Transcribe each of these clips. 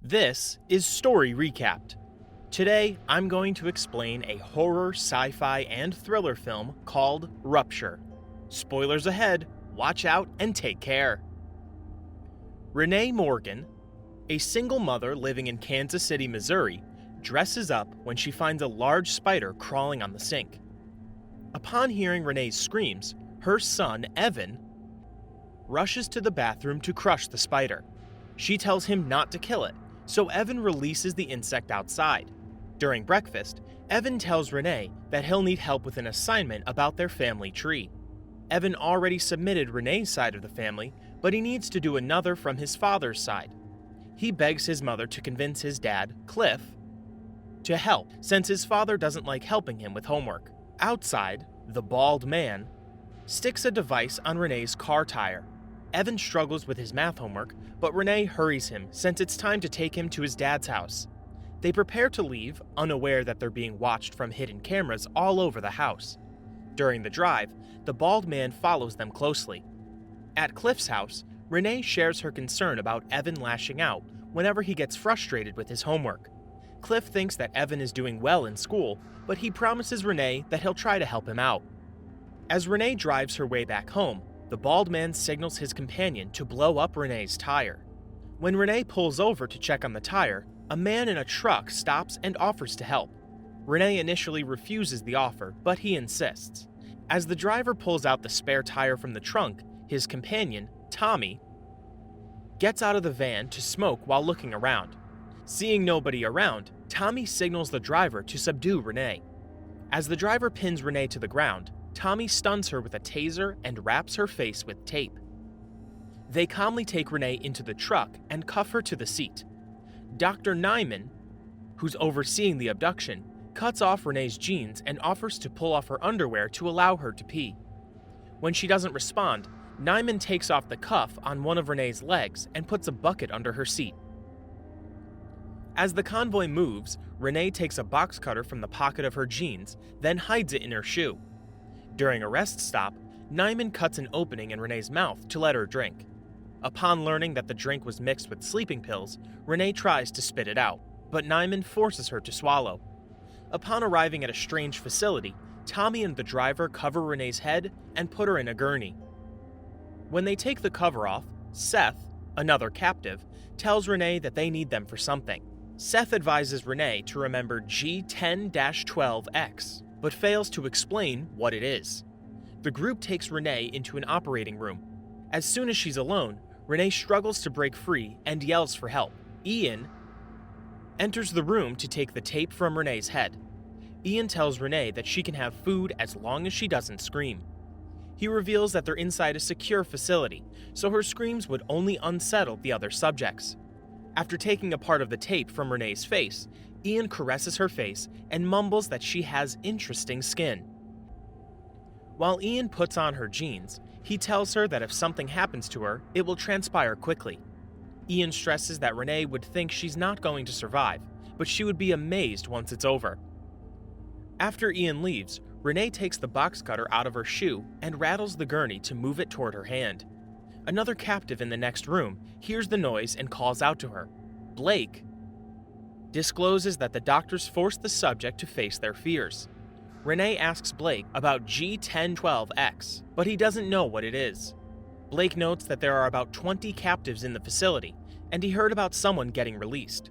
This is Story Recapped. Today, I'm going to explain a horror, sci-fi, and thriller film called Rupture. Spoilers ahead, watch out and take care. Renee Morgan, a single mother living in Kansas City, Missouri, dresses up when she finds a large spider crawling on the sink. Upon hearing Renee's screams, her son, Evan, rushes to the bathroom to crush the spider. She tells him not to kill it, so Evan releases the insect outside. During breakfast, Evan tells Renee that he'll need help with an assignment about their family tree. Evan already submitted Renee's side of the family, but he needs to do another from his father's side. He begs his mother to convince his dad, Cliff, to help, since his father doesn't like helping him with homework. Outside, the bald man sticks a device on Renee's car tire. Evan struggles with his math homework, but Renee hurries him since it's time to take him to his dad's house. They prepare to leave, unaware that they're being watched from hidden cameras all over the house. During the drive, the bald man follows them closely. At Cliff's house, Renee shares her concern about Evan lashing out whenever he gets frustrated with his homework. Cliff thinks that Evan is doing well in school, but he promises Renee that he'll try to help him out. As Renee drives her way back home, the bald man signals his companion to blow up Renee's tire. When Renee pulls over to check on the tire, a man in a truck stops and offers to help. Renee initially refuses the offer, but he insists. As the driver pulls out the spare tire from the trunk, his companion, Tommy, gets out of the van to smoke while looking around. Seeing nobody around, Tommy signals the driver to subdue Renee. As the driver pins Renee to the ground, Tommy stuns her with a taser and wraps her face with tape. They calmly take Renee into the truck and cuff her to the seat. Dr. Nyman, who's overseeing the abduction, cuts off Renee's jeans and offers to pull off her underwear to allow her to pee. When she doesn't respond, Nyman takes off the cuff on one of Renee's legs and puts a bucket under her seat. As the convoy moves, Renee takes a box cutter from the pocket of her jeans, then hides it in her shoe. During a rest stop, Nyman cuts an opening in Renee's mouth to let her drink. Upon learning that the drink was mixed with sleeping pills, Renee tries to spit it out, but Nyman forces her to swallow. Upon arriving at a strange facility, Tommy and the driver cover Renee's head and put her in a gurney. When they take the cover off, Seth, another captive, tells Renee that they need them for something. Seth advises Renee to remember G10-12X, but fails to explain what it is. The group takes Renee into an operating room. As soon as she's alone, Renee struggles to break free and yells for help. Ian enters the room to take the tape from Renee's head. Ian tells Renee that she can have food as long as she doesn't scream. He reveals that they're inside a secure facility, so her screams would only unsettle the other subjects. After taking a part of the tape from Renee's face, Ian caresses her face and mumbles that she has interesting skin. While Ian puts on her jeans, he tells her that if something happens to her, it will transpire quickly. Ian stresses that Renee would think she's not going to survive, but she would be amazed once it's over. After Ian leaves, Renee takes the box cutter out of her shoe and rattles the gurney to move it toward her hand. Another captive in the next room hears the noise and calls out to her. Blake discloses that the doctors forced the subject to face their fears. Renee asks Blake about G10-12X, but he doesn't know what it is. Blake notes that there are about 20 captives in the facility, and he heard about someone getting released.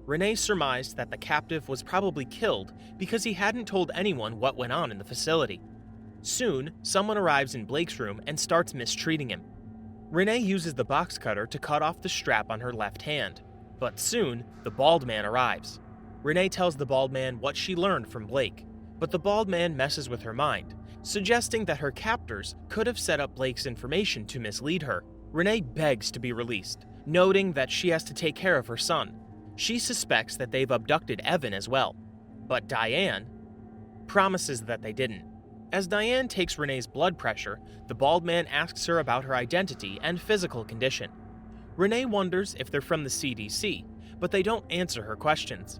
Renee surmised that the captive was probably killed because he hadn't told anyone what went on in the facility. Soon, someone arrives in Blake's room and starts mistreating him. Renee uses the box cutter to cut off the strap on her left hand, but soon, the bald man arrives. Renee tells the bald man what she learned from Blake, but the bald man messes with her mind, suggesting that her captors could have set up Blake's information to mislead her. Renee begs to be released, noting that she has to take care of her son. She suspects that they've abducted Evan as well, but Diane promises that they didn't. As Diane takes Renee's blood pressure, the bald man asks her about her identity and physical condition. Renee wonders if they're from the CDC, but they don't answer her questions.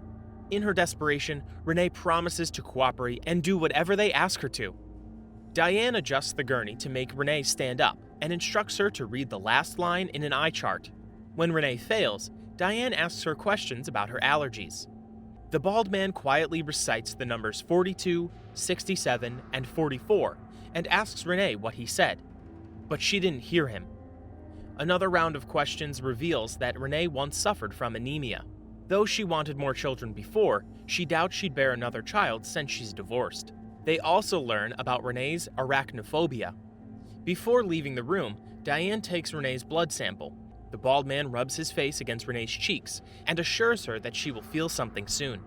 In her desperation, Renee promises to cooperate and do whatever they ask her to. Diane adjusts the gurney to make Renee stand up and instructs her to read the last line in an eye chart. When Renee fails, Diane asks her questions about her allergies. The bald man quietly recites the numbers 42, 67, and 44 and asks Renee what he said, but she didn't hear him. Another round of questions reveals that Renee once suffered from anemia. Though she wanted more children before, she doubts she'd bear another child since she's divorced. They also learn about Renee's arachnophobia. Before leaving the room, Diane takes Renee's blood sample. The bald man rubs his face against Renee's cheeks and assures her that she will feel something soon.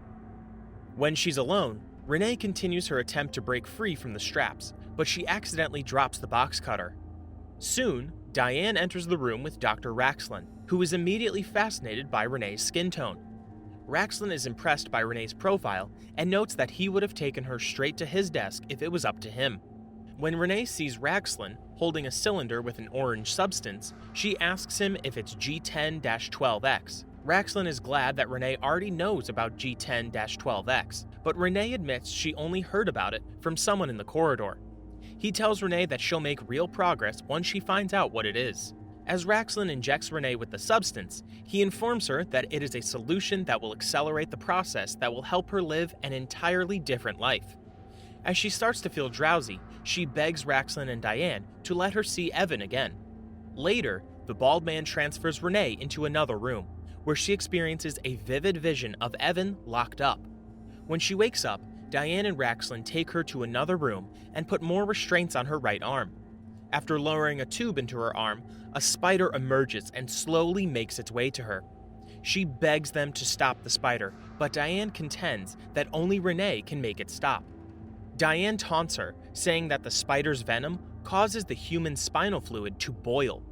When she's alone, Renee continues her attempt to break free from the straps, but she accidentally drops the box cutter. Soon, Diane enters the room with Dr. Raxlin, who is immediately fascinated by Renee's skin tone. Raxlin is impressed by Renee's profile and notes that he would have taken her straight to his desk if it was up to him. When Renee sees Raxlin holding a cylinder with an orange substance, she asks him if it's G10-12X. Raxlin is glad that Renee already knows about G10-12X, but Renee admits she only heard about it from someone in the corridor. He tells Renee that she'll make real progress once she finds out what it is. As Raxlin injects Renee with the substance, he informs her that it is a solution that will accelerate the process that will help her live an entirely different life. As she starts to feel drowsy, she begs Raxlin and Diane to let her see Evan again. Later, the bald man transfers Renee into another room, where she experiences a vivid vision of Evan locked up. When she wakes up, Diane and Raxlin take her to another room and put more restraints on her right arm. After lowering a tube into her arm, a spider emerges and slowly makes its way to her. She begs them to stop the spider, but Diane contends that only Renee can make it stop. Diane taunts her, saying that the spider's venom causes the human spinal fluid to boil.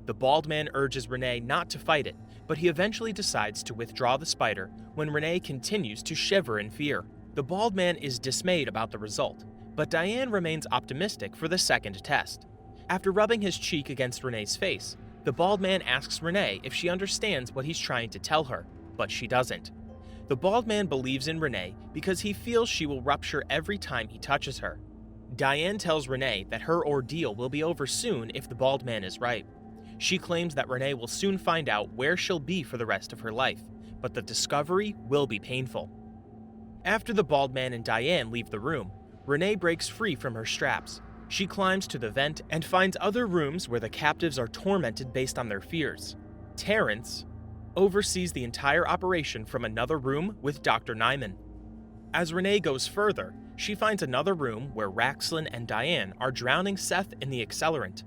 The bald man urges Renee not to fight it, but he eventually decides to withdraw the spider when Renee continues to shiver in fear. The bald man is dismayed about the result, but Diane remains optimistic for the second test. After rubbing his cheek against Renee's face, the bald man asks Renee if she understands what he's trying to tell her, but she doesn't. The bald man believes in Renee because he feels she will rupture every time he touches her. Diane tells Renee that her ordeal will be over soon if the bald man is right. She claims that Renee will soon find out where she'll be for the rest of her life, but the discovery will be painful. After the bald man and Diane leave the room, Renee breaks free from her straps. She climbs to the vent and finds other rooms where the captives are tormented based on their fears. Terrence oversees the entire operation from another room with Dr. Nyman. As Renee goes further, she finds another room where Raxlin and Diane are drowning Seth in the accelerant.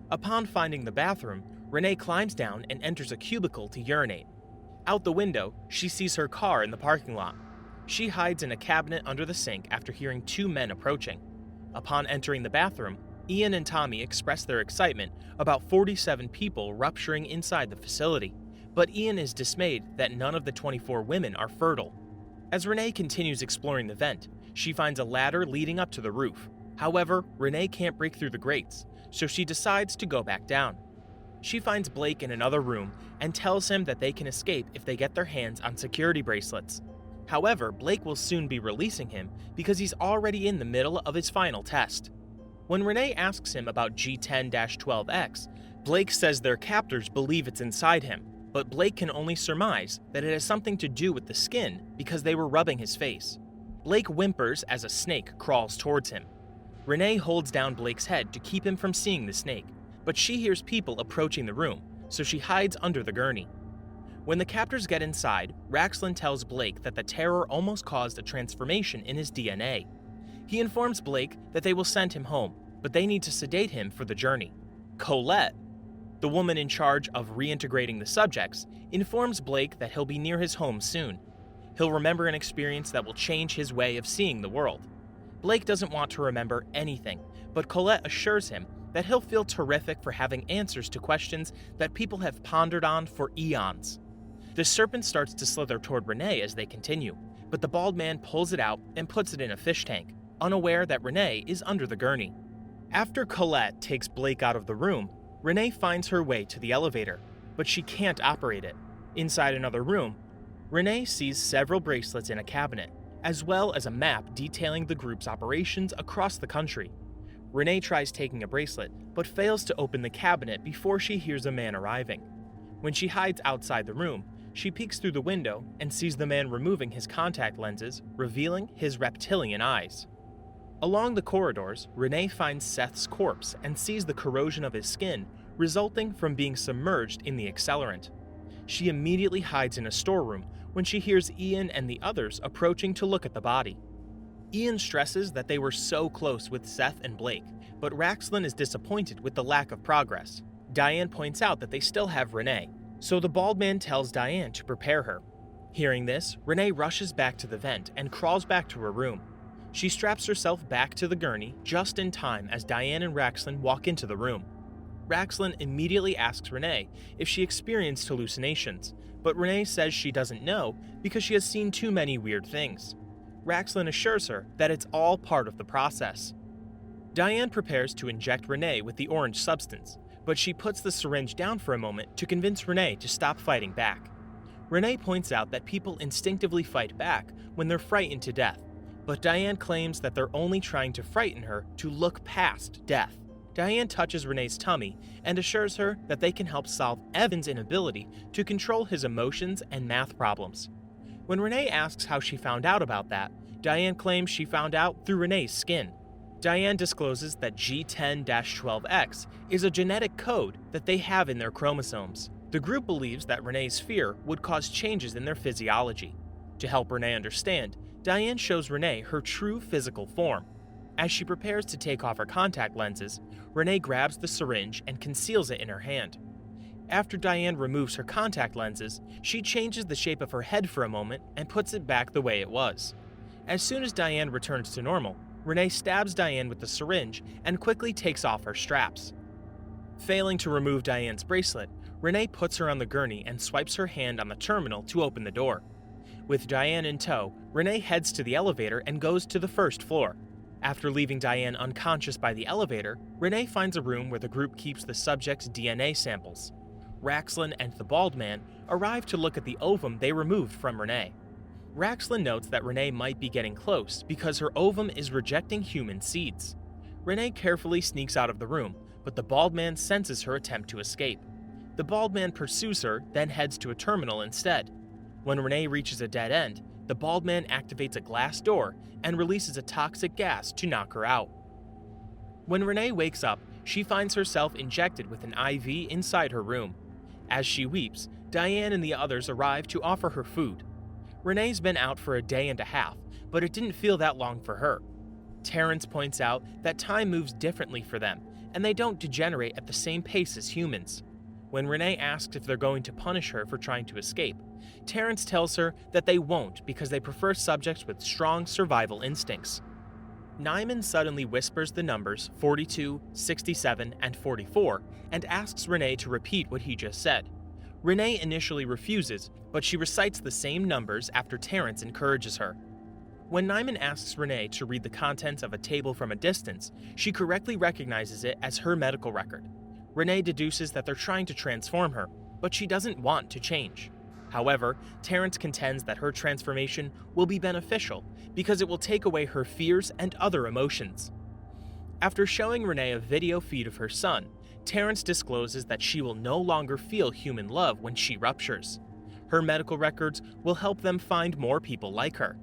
Upon finding the bathroom, Renee climbs down and enters a cubicle to urinate. Out the window, she sees her car in the parking lot. She hides in a cabinet under the sink after hearing two men approaching. Upon entering the bathroom, Ian and Tommy express their excitement about 47 people rupturing inside the facility, but Ian is dismayed that none of the 24 women are fertile. As Renee continues exploring the vent, she finds a ladder leading up to the roof. However, Renee can't break through the grates, so she decides to go back down. She finds Blake in another room and tells him that they can escape if they get their hands on security bracelets. However, Blake will soon be releasing him because he's already in the middle of his final test. When Renee asks him about G10-12X, Blake says their captors believe it's inside him, but Blake can only surmise that it has something to do with the skin because they were rubbing his face. Blake whimpers as a snake crawls towards him. Renee holds down Blake's head to keep him from seeing the snake, but she hears people approaching the room, so she hides under the gurney. When the captors get inside, Raxlin tells Blake that the terror almost caused a transformation in his DNA. He informs Blake that they will send him home, but they need to sedate him for the journey. Colette, the woman in charge of reintegrating the subjects, informs Blake that he'll be near his home soon. He'll remember an experience that will change his way of seeing the world. Blake doesn't want to remember anything, but Colette assures him that he'll feel terrific for having answers to questions that people have pondered on for eons. The serpent starts to slither toward Renee as they continue, but the bald man pulls it out and puts it in a fish tank, unaware that Renee is under the gurney. After Colette takes Blake out of the room, Renee finds her way to the elevator, but she can't operate it. Inside another room, Renee sees several bracelets in a cabinet, as well as a map detailing the group's operations across the country. Renee tries taking a bracelet, but fails to open the cabinet before she hears a man arriving. When she hides outside the room, She peeks through the window and sees the man removing his contact lenses, revealing his reptilian eyes. Along the corridors, Renee finds Seth's corpse and sees the corrosion of his skin resulting from being submerged in the accelerant. She immediately hides in a storeroom when she hears Ian and the others approaching to look at the body. Ian stresses that they were so close with Seth and Blake, but Raxlin is disappointed with the lack of progress. Diane points out that they still have Renee, so the bald man tells Diane to prepare her. Hearing this, Renee rushes back to the vent and crawls back to her room. She straps herself back to the gurney just in time as Diane and Raxlin walk into the room. Raxlin immediately asks Renee if she experienced hallucinations, but Renee says she doesn't know because she has seen too many weird things. Raxlin assures her that it's all part of the process. Diane prepares to inject Renee with the orange substance, but she puts the syringe down for a moment to convince Renee to stop fighting back. Renee points out that people instinctively fight back when they're frightened to death, but Diane claims that they're only trying to frighten her to look past death. Diane touches Renee's tummy and assures her that they can help solve Evan's inability to control his emotions and math problems. When Renee asks how she found out about that, Diane claims she found out through Renee's skin. Diane discloses that G10-12X is a genetic code that they have in their chromosomes. The group believes that Renee's fear would cause changes in their physiology. To help Renee understand, Diane shows Renee her true physical form. As she prepares to take off her contact lenses, Renee grabs the syringe and conceals it in her hand. After Diane removes her contact lenses, she changes the shape of her head for a moment and puts it back the way it was. As soon as Diane returns to normal, Renee stabs Diane with the syringe and quickly takes off her straps. Failing to remove Diane's bracelet, Renee puts her on the gurney and swipes her hand on the terminal to open the door. With Diane in tow, Renee heads to the elevator and goes to the first floor. After leaving Diane unconscious by the elevator, Renee finds a room where the group keeps the subject's DNA samples. Raxlin and the bald man arrive to look at the ovum they removed from Renee. Raxlin notes that Renee might be getting close because her ovum is rejecting human seeds. Renee carefully sneaks out of the room, but the bald man senses her attempt to escape. The bald man pursues her, then heads to a terminal instead. When Renee reaches a dead end, the bald man activates a glass door and releases a toxic gas to knock her out. When Renee wakes up, she finds herself injected with an IV inside her room. As she weeps, Diane and the others arrive to offer her food. Renee's been out for a day and a half, but it didn't feel that long for her. Terrence points out that time moves differently for them, and they don't degenerate at the same pace as humans. When Renee asks if they're going to punish her for trying to escape, Terrence tells her that they won't because they prefer subjects with strong survival instincts. Nyman suddenly whispers the numbers 42, 67, and 44 and asks Renee to repeat what he just said. Renee initially refuses, but she recites the same numbers after Terrence encourages her. When Nyman asks Renee to read the contents of a table from a distance, she correctly recognizes it as her medical record. Renee deduces that they're trying to transform her, but she doesn't want to change. However, Terrence contends that her transformation will be beneficial because it will take away her fears and other emotions. After showing Renee a video feed of her son, Terrence discloses that she will no longer feel human love when she ruptures. Her medical records will help them find more people like her.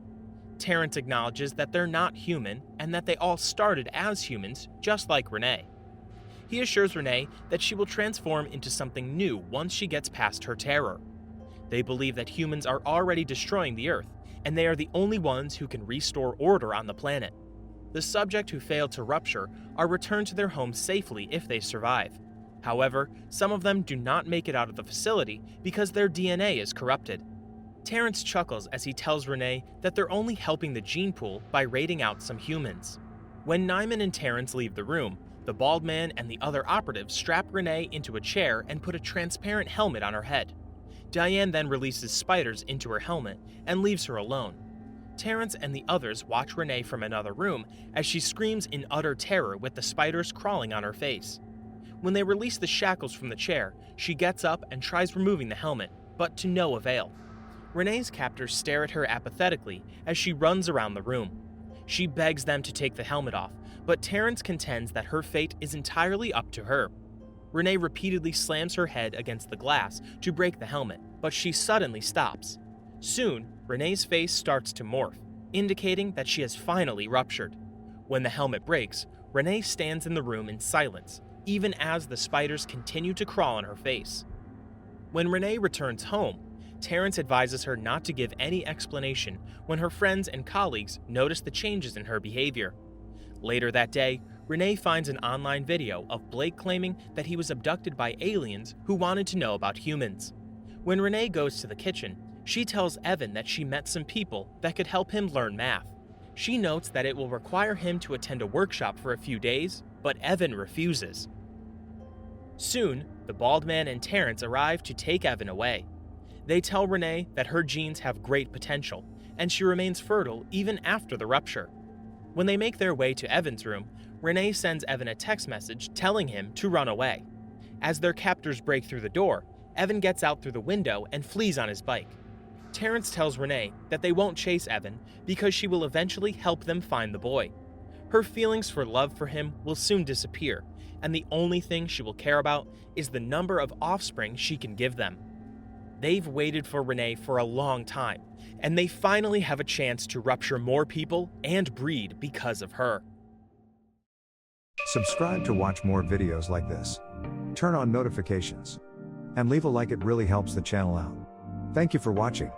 Terrence acknowledges that they're not human and that they all started as humans, just like Renee. He assures Renee that she will transform into something new once she gets past her terror. They believe that humans are already destroying the Earth, and they are the only ones who can restore order on the planet. The subject who failed to rupture are returned to their homes safely if they survive. However, some of them do not make it out of the facility because their DNA is corrupted. Terrence chuckles as he tells Renee that they're only helping the gene pool by raiding out some humans. When Nyman and Terrence leave the room, the bald man and the other operatives strap Renee into a chair and put a transparent helmet on her head. Diane then releases spiders into her helmet and leaves her alone. Terrence and the others watch Renee from another room as she screams in utter terror with the spiders crawling on her face. When they release the shackles from the chair, she gets up and tries removing the helmet, but to no avail. Renee's captors stare at her apathetically as she runs around the room. She begs them to take the helmet off, but Terrence contends that her fate is entirely up to her. Renee repeatedly slams her head against the glass to break the helmet, but she suddenly stops. Soon, Renee's face starts to morph, indicating that she has finally ruptured. When the helmet breaks, Renee stands in the room in silence, even as the spiders continue to crawl on her face. When Renee returns home, Terrence advises her not to give any explanation when her friends and colleagues notice the changes in her behavior. Later that day, Renee finds an online video of Blake claiming that he was abducted by aliens who wanted to know about humans. When Renee goes to the kitchen, she tells Evan that she met some people that could help him learn math. She notes that it will require him to attend a workshop for a few days, but Evan refuses. Soon, the bald man and Terrence arrive to take Evan away. They tell Renee that her genes have great potential, and she remains fertile even after the rupture. When they make their way to Evan's room, Renee sends Evan a text message telling him to run away. As their captors break through the door, Evan gets out through the window and flees on his bike. Terrence tells Renee that they won't chase Evan because she will eventually help them find the boy. Her feelings for love for him will soon disappear, and the only thing she will care about is the number of offspring she can give them. They've waited for Renee for a long time, and they finally have a chance to rupture more people and breed because of her. Subscribe to watch more videos like this. Turn on notifications. And leave a like, it really helps the channel out. Thank you for watching.